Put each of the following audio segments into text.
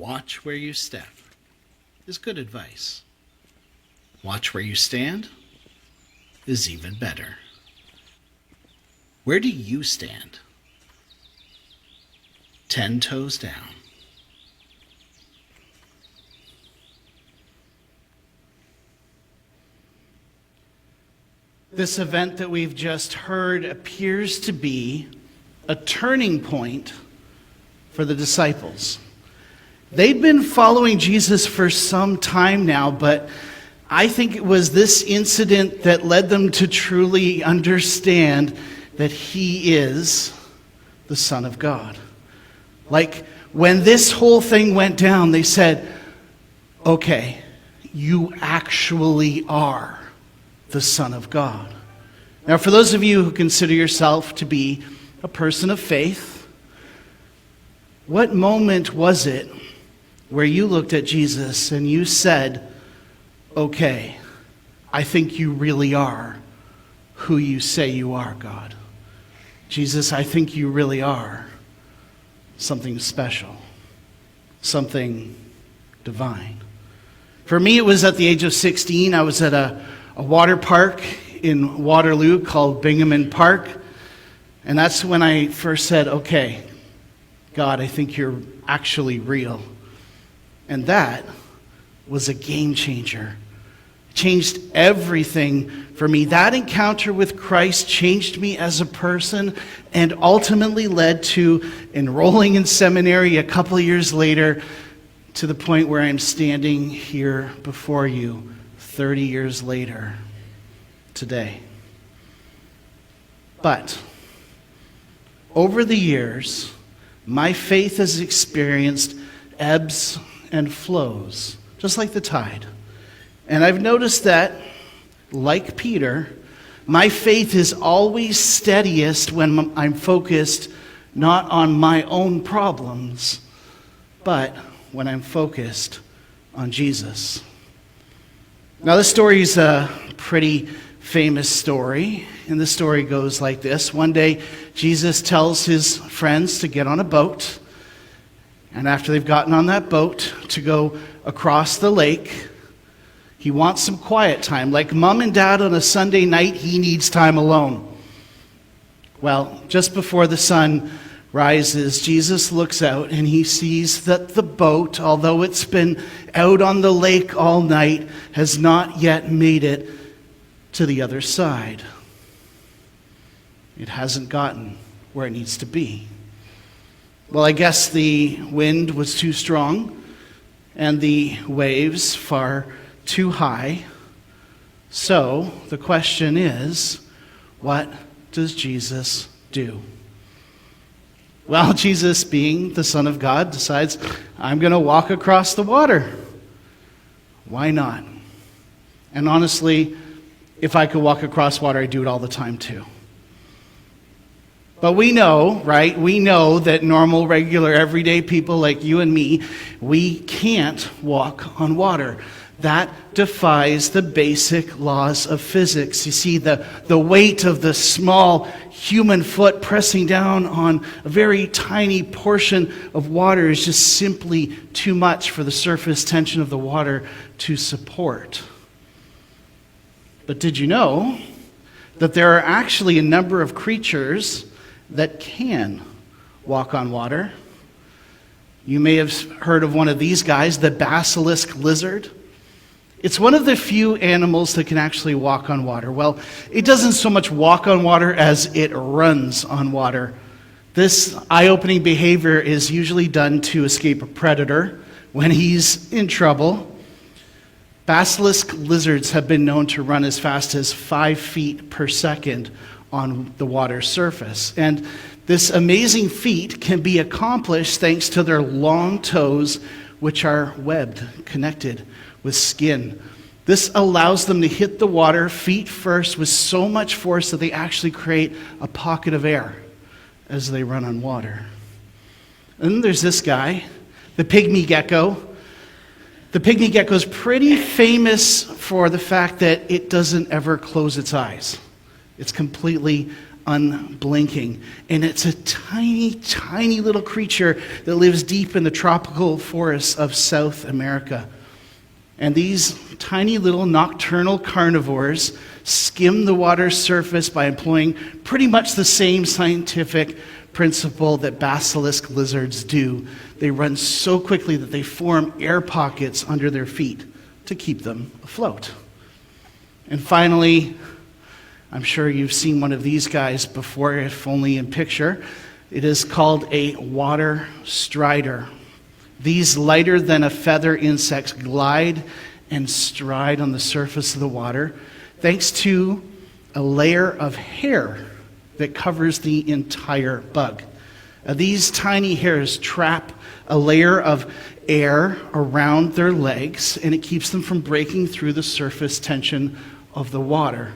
Watch where you step is good advice. Watch where you stand is even better. Where do you stand? 10 toes down. This event that we've just heard appears to be a turning point for the disciples. They'd been following Jesus for some time now, but I think it was this incident that led them to truly understand that he is the Son of God. Like, when this whole thing went down, they said, okay, you actually are the Son of God. Now, for those of you who consider yourself to be a person of faith, what moment was it where you looked at Jesus and you said, okay, I think you really are who you say you are, God. Jesus, I think you really are something special, something divine. For me, it was at the age of 16. I was at a water park in Waterloo called Bingham Park. And that's when I first said, okay, God, I think you're actually real. And that was a game changer. It changed everything for me. That encounter with Christ changed me as a person and ultimately led to enrolling in seminary a couple of years later, to the point where I'm standing here before you 30 years later today. But over the years, my faith has experienced ebbs and flows, just like the tide. And I've noticed that, like Peter, my faith is always steadiest when I'm focused not on my own problems, but when I'm focused on Jesus. Now, this story is a pretty famous story, and the story goes like this. One day, Jesus tells his friends to get on a boat, and after they've gotten on that boat to go across the lake, he wants some quiet time. Like mom and dad on a Sunday night, he needs time alone. Well, just before the sun rises, Jesus looks out and he sees that the boat, although it's been out on the lake all night, has not yet made it to the other side. It hasn't gotten where it needs to be. Well, I guess the wind was too strong and the waves far too high. So the question is, what does Jesus do? Well, Jesus, being the Son of God, decides, I'm going to walk across the water. Why not? And honestly, if I could walk across water, I'd do it all the time too. But we know, right? We know that normal, regular, everyday people like you and me, we can't walk on water. That defies the basic laws of physics. You see, the weight of the small human foot pressing down on a very tiny portion of water is just simply too much for the surface tension of the water to support. But did you know that there are actually a number of creatures that can walk on water? You may have heard of one of these guys, the basilisk lizard. It's one of the few animals that can actually walk on water. Well, it doesn't so much walk on water as it runs on water. This eye-opening behavior is usually done to escape a predator when he's in trouble. Basilisk lizards have been known to run as fast as 5 feet per second on the water's surface. And this amazing feat can be accomplished thanks to their long toes, which are webbed, connected with skin. This allows them to hit the water feet first with so much force that they actually create a pocket of air as they run on water. And then there's this guy, the pygmy gecko. The pygmy gecko is pretty famous for the fact that it doesn't ever close its eyes. It's completely unblinking. And it's a tiny, tiny little creature that lives deep in the tropical forests of South America. And these tiny little nocturnal carnivores skim the water's surface by employing pretty much the same scientific principle that basilisk lizards do. They run so quickly that they form air pockets under their feet to keep them afloat. And finally, I'm sure you've seen one of these guys before, if only in picture. It is called a water strider. These lighter than a feather insects glide and stride on the surface of the water thanks to a layer of hair that covers the entire bug. These tiny hairs trap a layer of air around their legs, and it keeps them from breaking through the surface tension of the water.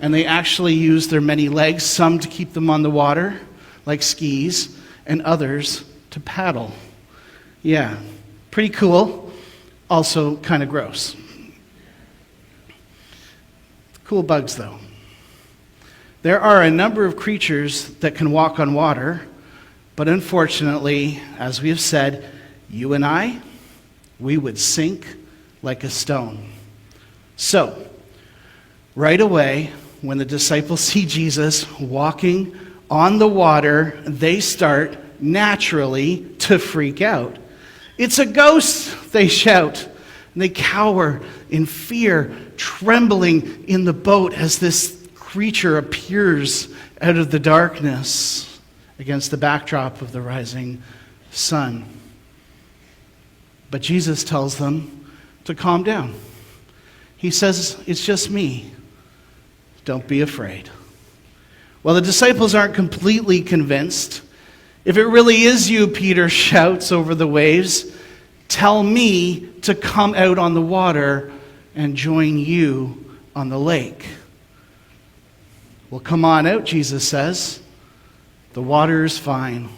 And they actually use their many legs, some to keep them on the water, like skis, and others to paddle. Yeah, pretty cool, also kind of gross. Cool bugs, though. There are a number of creatures that can walk on water, but unfortunately, as we have said, you and I, we would sink like a stone. So, right away, when the disciples see Jesus walking on the water, they start naturally to freak out. "It's a ghost," they shout. And they cower in fear, trembling in the boat as this creature appears out of the darkness against the backdrop of the rising sun. But Jesus tells them to calm down. He says, "It's just me. Don't be afraid." Well, the disciples aren't completely convinced. "If it really is you," Peter shouts over the waves, "tell me to come out on the water and join you on the lake." "Well, come on out," Jesus says. "The water is fine."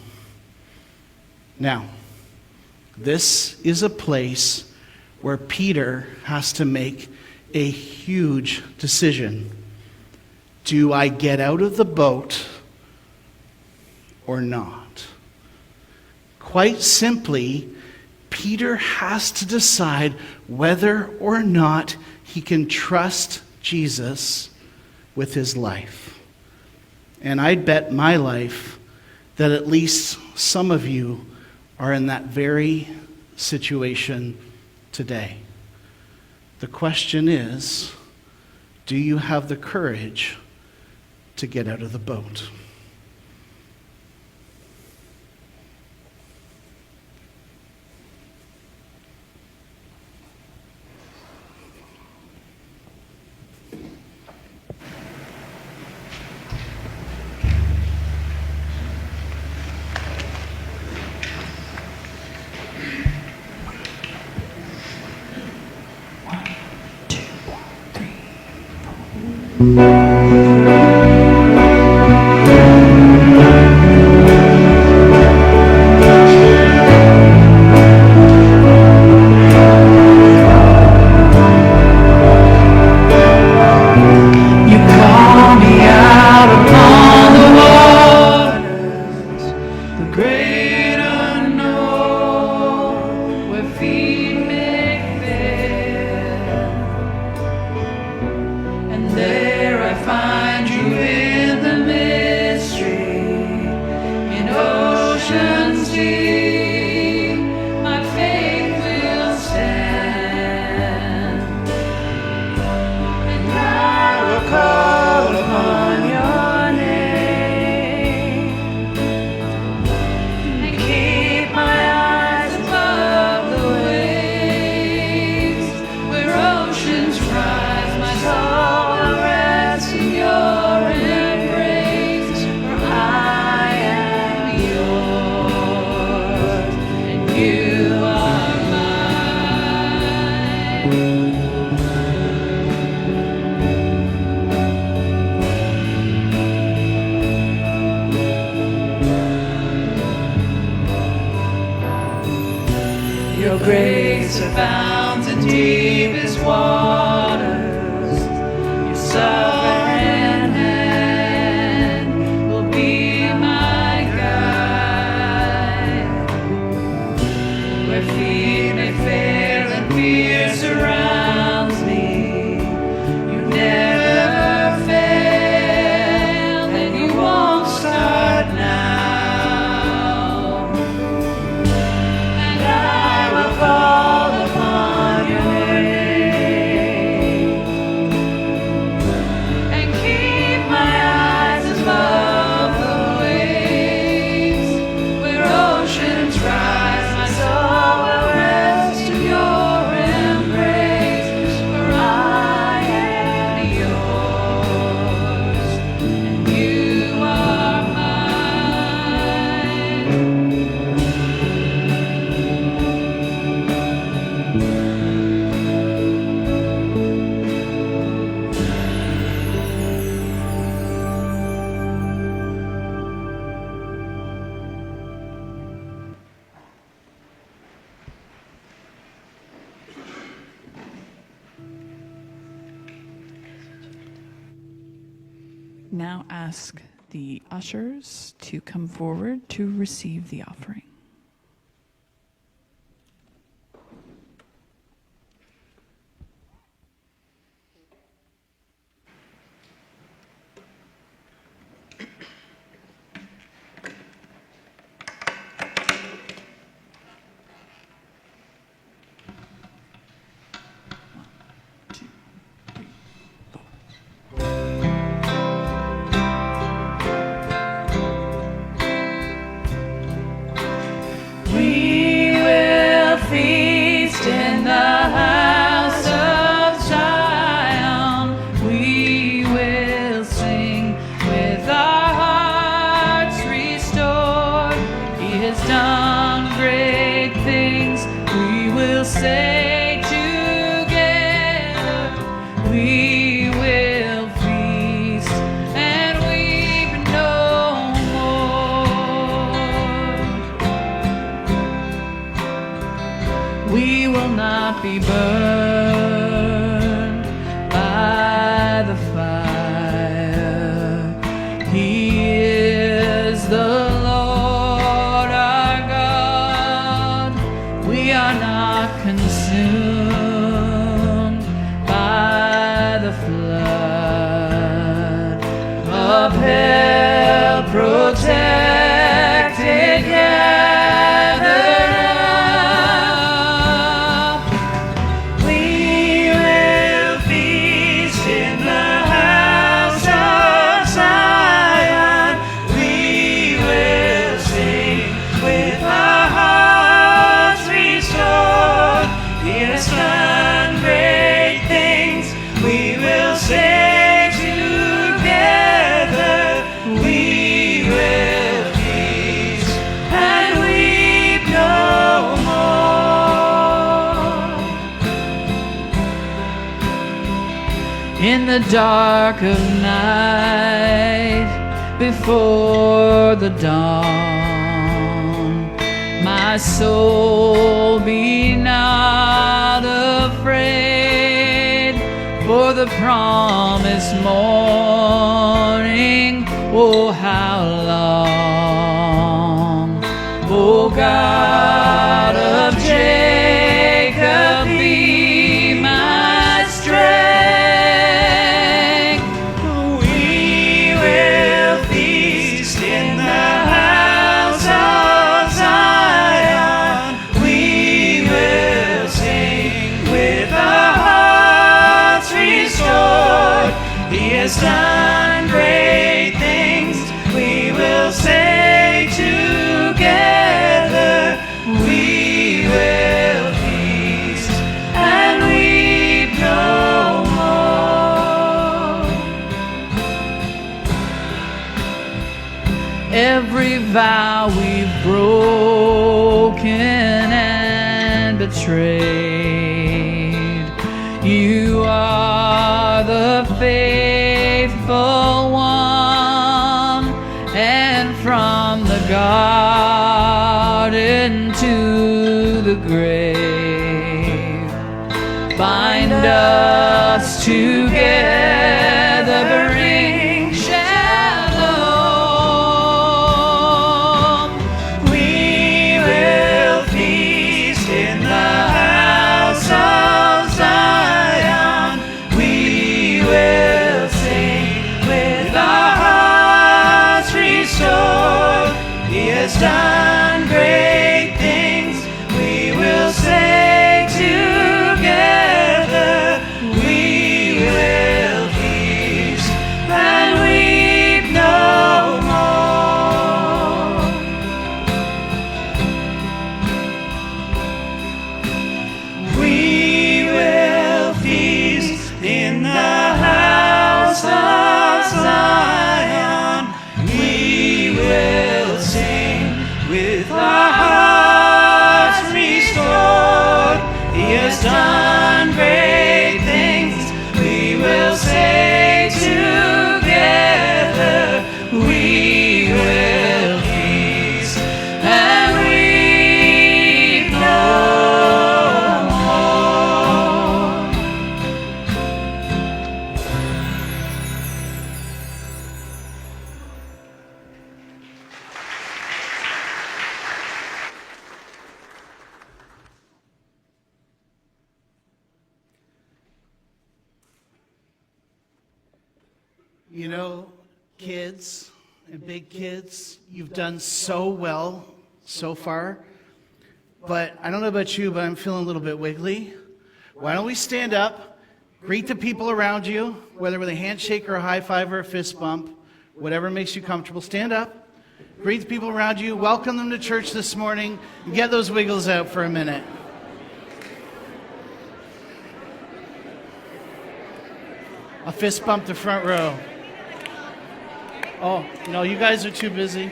Now, this is a place where Peter has to make a huge decision. Do I get out of the boat or not? Quite simply, Peter has to decide whether or not he can trust Jesus with his life. And I'd bet my life that at least some of you are in that very situation today. The question is, do you have the courage to get out of the boat? Your grace abounds in deepest waters. Your sovereign hand now ask the ushers to come forward to receive the offering. We will feast in the house of Zion. We will sing with our hearts restored. He has done great things. We will say together, we will feast and weep no more. We will not be burned by the fire. He is the Lord our God. We are not consumed by the flood. Upheld, protected, gathered up. We will feast in the house of Zion. We will sing with our hearts restored. He has done great things. We will say together, we will feast and weep no more. In the dark of night, before the dawn, my soul be not afraid, for the promised morning, oh how long, oh God of Jacob, be my strength. We will feast in the house of Zion. We will sing with our hearts restored. He has done great things. We will say together, we will feast and weep no more. Every vow we've broken and betrayed, you are the faithful one, and from the garden to the grave, bind us together, bring shalom. We will feast in the house of Zion. We will sing with our hearts restored. He has done great things. We will say together, we will feast You know, kids and big kids, you've done so well so far. But I don't know about you, but I'm feeling a little bit wiggly. Why don't we stand up, greet the people around you, whether with a handshake or a high five or a fist bump, whatever makes you comfortable. Stand up, greet the people around you, welcome them to church this morning, and get those wiggles out for a minute. A fist bump the front row. Oh, no, you guys are too busy.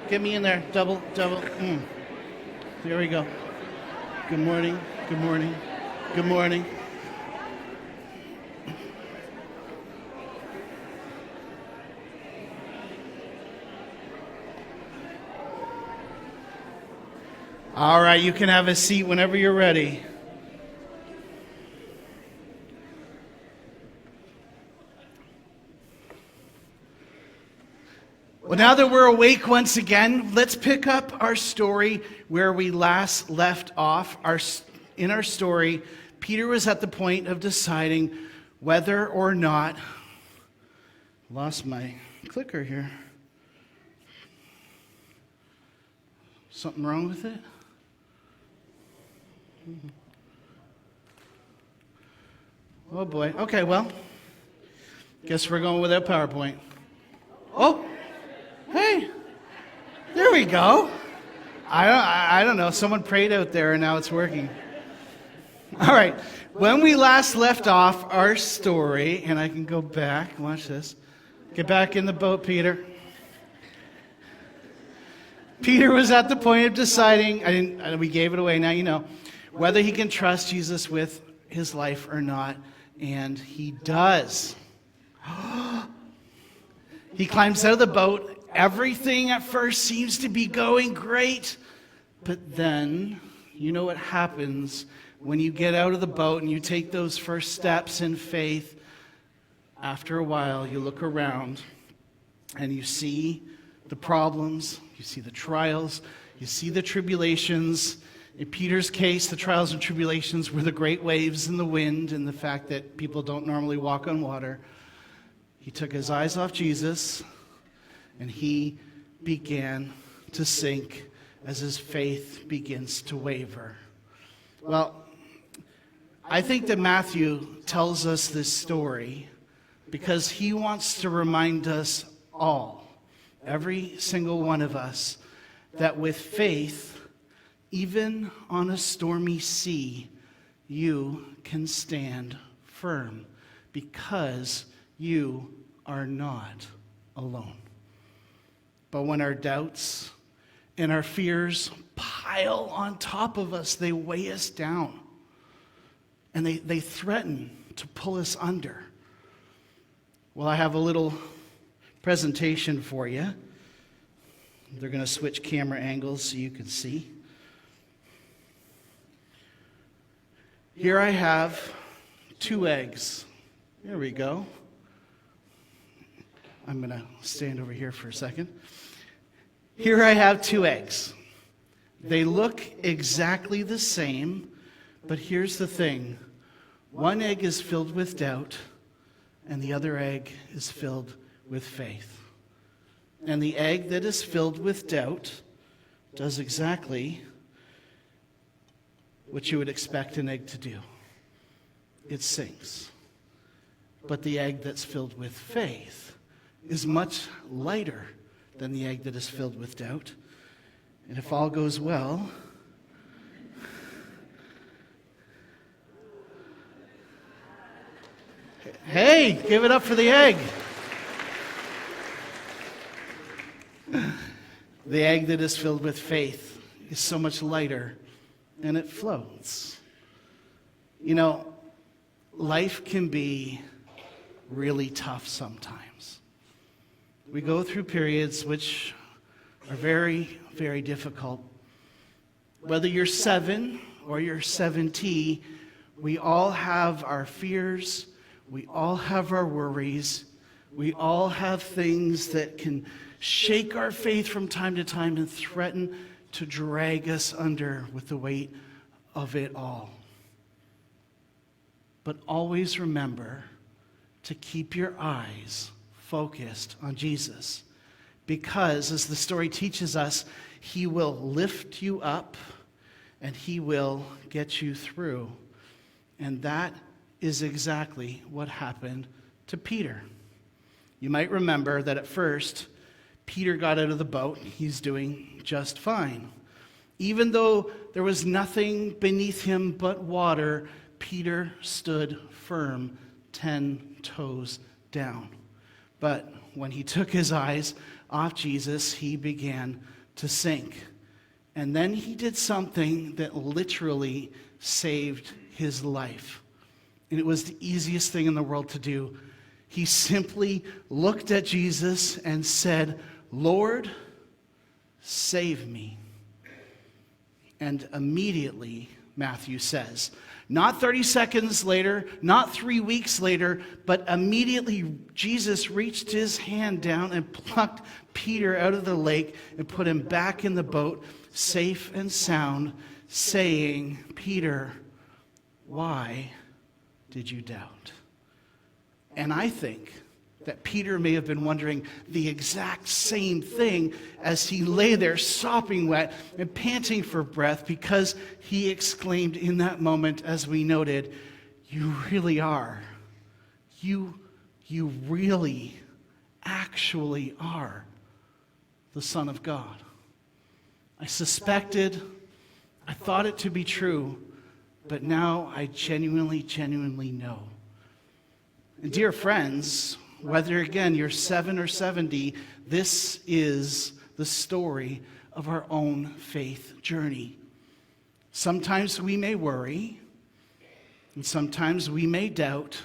Get me in there. Double. There we go. Good morning. Good morning. Good morning. All right, you can have a seat whenever you're ready. Well, now that we're awake once again, let's pick up our story where we last left off. In our story, Peter was at the point of deciding whether or not... Lost my clicker here. Something wrong with it? Oh boy. Okay, well, guess we're going without PowerPoint. Oh! Hey, there we go. I don't know. Someone prayed out there and now it's working. All right. When we last left off our story, and I can go back. Watch this. Get back in the boat, Peter. Peter was at the point of deciding, we gave it away, now you know, whether he can trust Jesus with his life or not. And he does. He climbs out of the boat. Everything at first seems to be going great, but then you know what happens when you get out of the boat and you take those first steps in faith. After a while, you look around and you see the problems, you see the trials, you see the tribulations. In Peter's case, the trials and tribulations were the great waves and the wind and the fact that people don't normally walk on water. He took his eyes off Jesus, and he began to sink as his faith begins to waver. Well, I think that Matthew tells us this story because he wants to remind us all, every single one of us, that with faith, even on a stormy sea, you can stand firm because you are not alone. But when our doubts and our fears pile on top of us, they weigh us down. And they threaten to pull us under. Well, I have a little presentation for you. They're going to switch camera angles so you can see. Here I have 2 eggs. There we go. I'm going to stand over here for a second. Here I have 2 eggs. They look exactly the same, but here's the thing. One egg is filled with doubt, and the other egg is filled with faith. And the egg that is filled with doubt does exactly what you would expect an egg to do. It sinks. But the egg that's filled with faith is much lighter than the egg that is filled with doubt. And if all goes well, hey, give it up for the egg. The egg that is filled with faith is so much lighter and it floats. You know, life can be really tough sometimes. We go through periods which are very, very difficult. Whether you're 7 or you're 70, we all have our fears, we all have our worries, we all have things that can shake our faith from time to time and threaten to drag us under with the weight of it all. But always remember to keep your eyes focused on Jesus. Because, as the story teaches us, he will lift you up and he will get you through. And that is exactly what happened to Peter. You might remember that at first, Peter got out of the boat. He's doing just fine. Even though there was nothing beneath him but water, Peter stood firm, 10 toes down. But when he took his eyes off Jesus, he began to sink. And then he did something that literally saved his life. And it was the easiest thing in the world to do. He simply looked at Jesus and said, "Lord, save me." And immediately, Matthew says, not 30 seconds later, not 3 weeks later, but immediately Jesus reached his hand down and plucked Peter out of the lake and put him back in the boat, safe and sound, saying, "Peter, why did you doubt?" And I think that Peter may have been wondering the exact same thing as he lay there sopping wet and panting for breath, because he exclaimed in that moment, as we noted, "You really are. You really, actually are the Son of God." I suspected, I thought it to be true, but now I genuinely know. And dear friends, whether, again, you're 7 or 70, this is the story of our own faith journey. Sometimes we may worry, and sometimes we may doubt,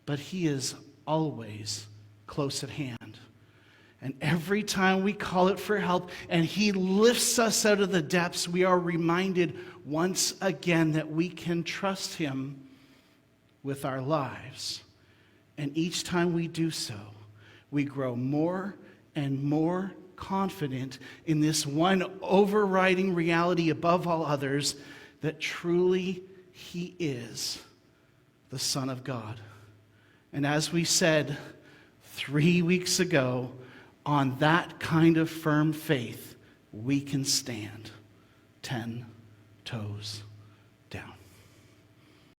but he is always close at hand. And every time we call it for help and he lifts us out of the depths, we are reminded once again that we can trust him with our lives. And each time we do so, we grow more and more confident in this one overriding reality above all others, that truly he is the Son of God. And as we said 3 weeks ago, on that kind of firm faith, we can stand 10 toes down.